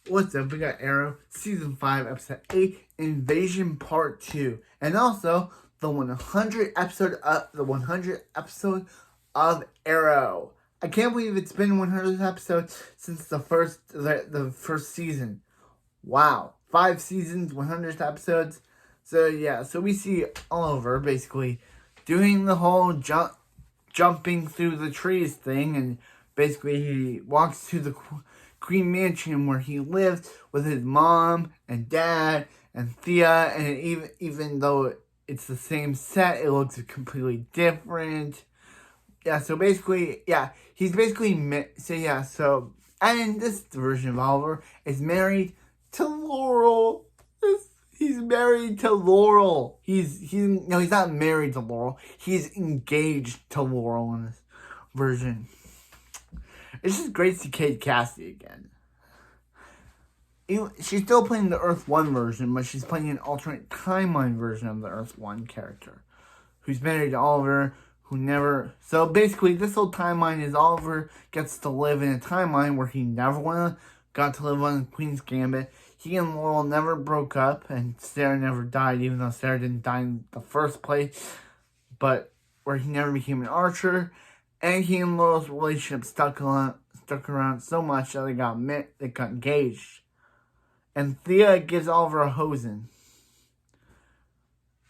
What's up? We got Arrow Season 5, Episode 8, Invasion Part 2. And also, the 100th episode of Arrow. I can't believe it's been 100 episodes since the first season. Wow. 5 seasons, 100 episodes. So yeah, so we see Oliver basically doing the whole jumping through the trees thing, and basically he walks to the Green Mansion where he lives with his mom and dad and Thea, and even though it's the same set, it looks completely different. Yeah, so basically, yeah, he's basically and this version of Oliver is married to Laurel. He's married to Laurel. He's not married to Laurel. He's engaged to Laurel in this version. It's just great to see Kate Cassidy again. She's still playing the Earth 1 version, but she's playing an alternate timeline version of the Earth 1 character, who's married to Oliver, who never... So basically, this whole timeline is Oliver gets to live in a timeline where he never got to live on Queen's Gambit. He and Laurel never broke up, and Sarah never died, even though Sarah didn't die in the first place, but where he never became an archer. And he and Laurel's relationship stuck around so much that they got engaged. And Thea gives Oliver a hosen.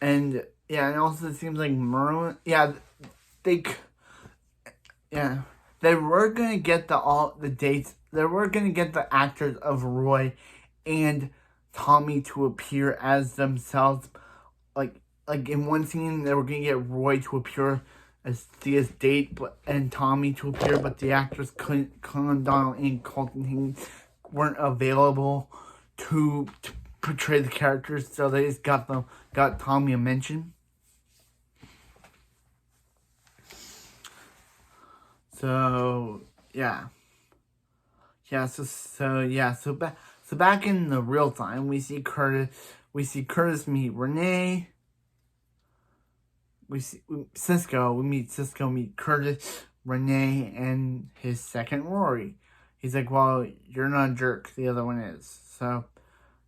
And yeah, and also it seems like Merlin. Yeah, they were gonna get the dates. They were gonna get the actors of Roy and Tommy to appear as themselves. Like in one scene, they were gonna get Roy to appear as Thea's date, and Tommy to appear, but the actors Colin Donnell and Colton Haynes weren't available to portray the characters, so they just got Tommy a mention. So yeah, so back in the real time, we see Curtis meet Renee. We meet Cisco meet Curtis, Renee, and his second Rory. He's like, well, you're not a jerk, the other one is. So,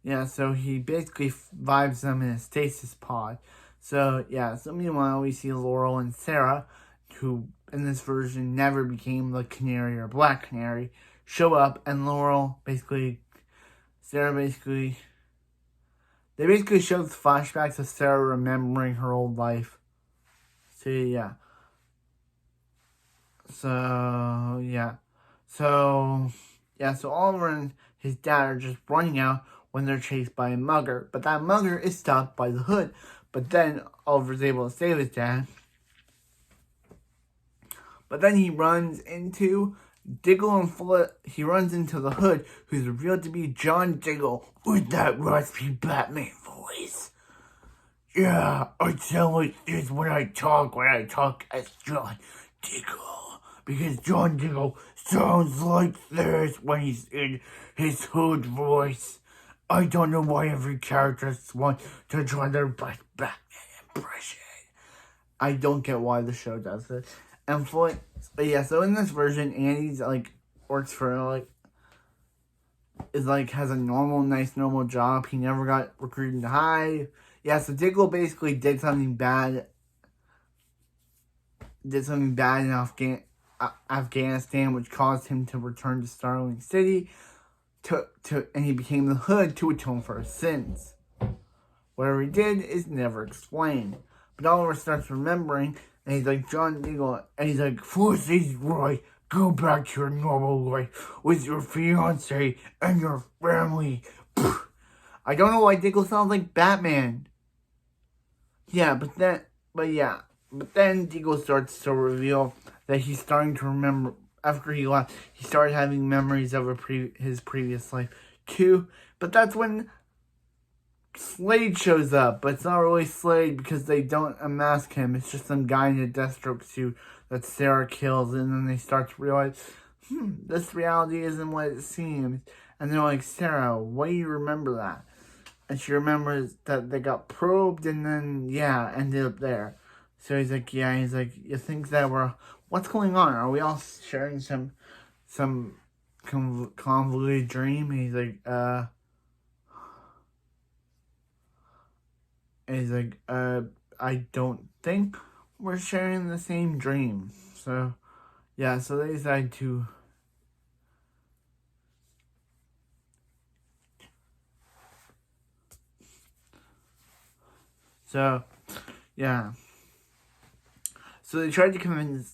yeah, so he basically vibes them in a stasis pod. So, yeah, so meanwhile, we see Laurel and Sarah, who in this version never became the Canary or Black Canary, show up, and Sarah basically shows flashbacks of Sarah remembering her old life. So, yeah. So Oliver and his dad are just running out when they're chased by a mugger. But that mugger is stopped by the hood. But then Oliver's able to save his dad. But then he runs into Diggle and Foot. He runs into the hood, who's revealed to be John Diggle with that raspy Batman voice. Yeah, I sound like this when I talk as John Diggle. Because John Diggle sounds like this when he's in his hood voice. I don't know why every character wants to try their best Batman impression. I don't get why the show does this. And so in this version, Andy's works for has a normal job. He never got recruited to Hive. Yeah, so Diggle basically did something bad in Afghanistan, which caused him to return to Starling City, and he became the Hood to atone for his sins. Whatever he did is never explained. But Oliver starts remembering, and he's like, John Diggle, and he's like, 4 days, Roy, go back to your normal life with your fiance and your family. I don't know why Diggle sounds like Batman. Yeah, but then Diggle starts to reveal that he's starting to remember, after he left, he started having memories of his previous life too. But that's when Slade shows up, but it's not really Slade because they don't unmask him. It's just some guy in a Deathstroke suit that Sarah kills, and then they start to realize, this reality isn't what it seems. And they're like, Sarah, why do you remember that? And she remembers that they got probed and then, ended up there. So he's like, you think that what's going on? Are we all sharing some convoluted dream. He's like, I don't think we're sharing the same dream. So, yeah, so they decide to. So, yeah. So they tried to convince,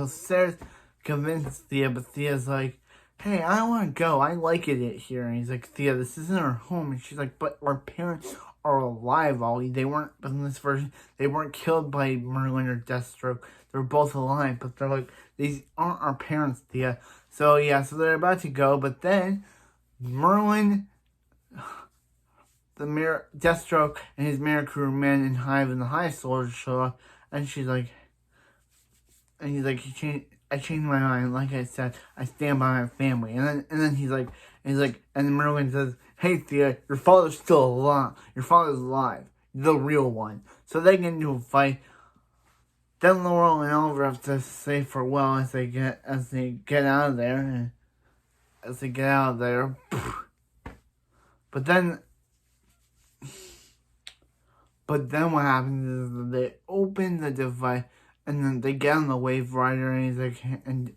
Sarah convinced Thea, but Thea's like, hey, I don't want to go. I like it here. And he's like, Thea, this isn't our home. And she's like, but our parents are alive, Ollie. They weren't, in this version, they weren't killed by Merlin or Deathstroke. They're both alive, but they're like, these aren't our parents, Thea. So, yeah, so they're about to go, but then Merlin, Deathstroke, and his Mirror Men and Hive and the Hive Soldier show up, and she's like, and he's like, I changed my mind. Like I said, I stand by my family. And then he's like, and Merlin says, hey Thea, your father's still alive. Your father's alive, the real one. So they get into a fight. Then Laurel and Oliver have to say farewell as they get out of there. But then what happens is they open the device, and then they get on the Wave Rider, and he's like, and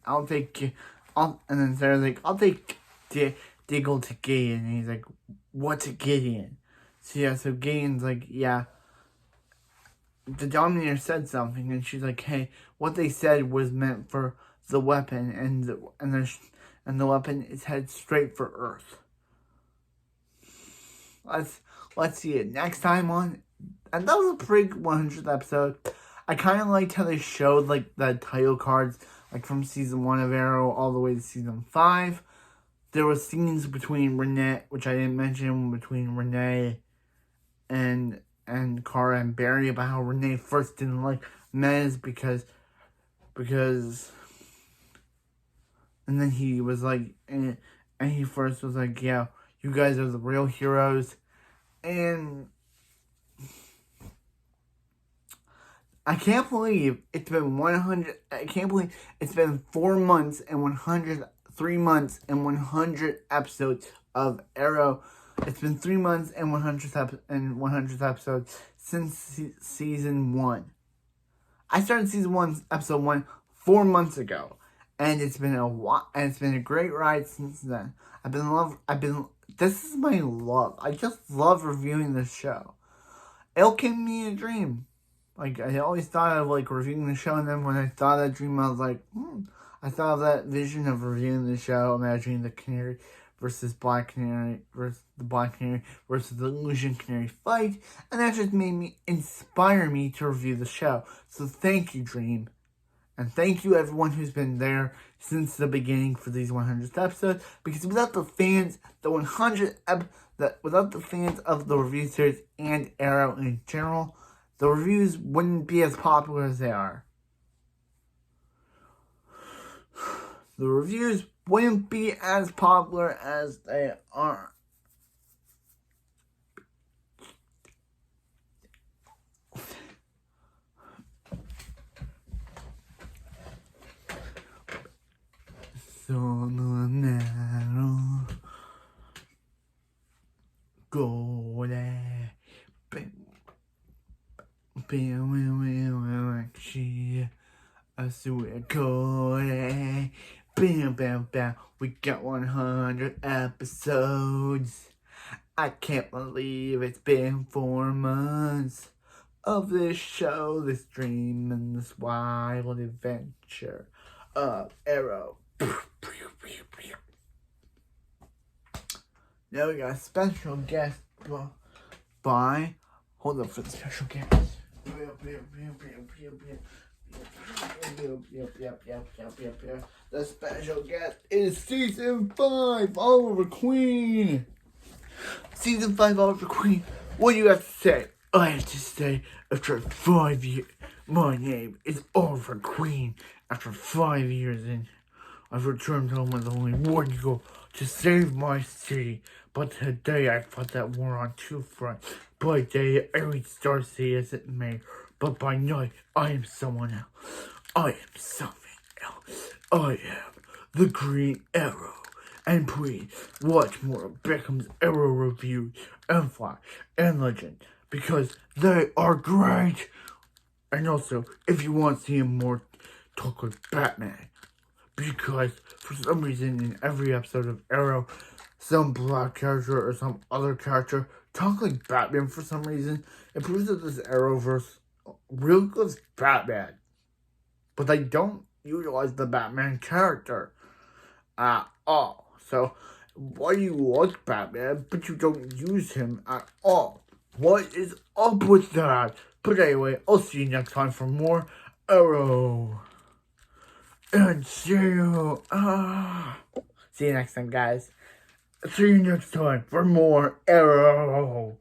then Sarah's like, I'll take Diggle to Gideon, and he's like, what's a Gideon? So yeah, so Gideon's like, yeah, the Dominator said something, and she's like, hey, what they said was meant for the weapon, and the weapon is headed straight for Earth. Let's see it next time on. And that was a pretty 100th episode. I kind of liked how they showed, like, the title cards, like, from Season 1 of Arrow all the way to Season 5. There were scenes between Renee, which I didn't mention, between Renee and Kara and Barry, about how Renee first didn't like Mez because... And then he was like... And he first was like, yeah, you guys are the real heroes. And... I can't believe it's been 100. I can't believe it's been 4 months and 3 months and 100 episodes of Arrow. It's been 3 months and 100 episodes since season 1. I started season 1, episode 1, 4 months ago, and it's been a great ride since then. This is my love. I just love reviewing this show. It gave me a dream. Like, I always thought of, like, reviewing the show, and then when I thought of that dream, I was like, I thought of that vision of reviewing the show, imagining the Canary versus Black Canary versus the Illusion Canary fight, and that just inspire me to review the show. So thank you, Dream. And thank you, everyone who's been there since the beginning for these 100th episodes, because without the fans, without the fans of the review series and Arrow in general, the reviews wouldn't be as popular as they are. The reviews wouldn't be as popular as they are. Sono nero, gore, I swear, gore, we got 100 episodes. I can't believe it's been 4 months of this show, this dream, and this wild adventure of Arrow. Now we got a special guest by. Hold up for the special guest. The special guest is Season 5, Oliver Queen. Season 5, Oliver Queen. What do you have to say? I have to say, after 5 years, my name is Oliver Queen. After 5 years I've returned home with only one goal, to save my city. But today I fought that war on 2 fronts. By day, I reach Star City as it may, but by night, I am someone else. I am something else. I am the Green Arrow. And please watch more of Beckham's Arrow reviews and Flash and Legend because they are great. And also, if you want to see him more talk like Batman, because for some reason in every episode of Arrow, some black character or some other character talk like Batman for some reason. It proves that this Arrowverse really goes Batman. But they don't utilize the Batman character at all. So, why do you like Batman, but you don't use him at all? What is up with that? But anyway, I'll see you next time for more Arrow. And see you. See you next time, guys. See you next time for more Arrow.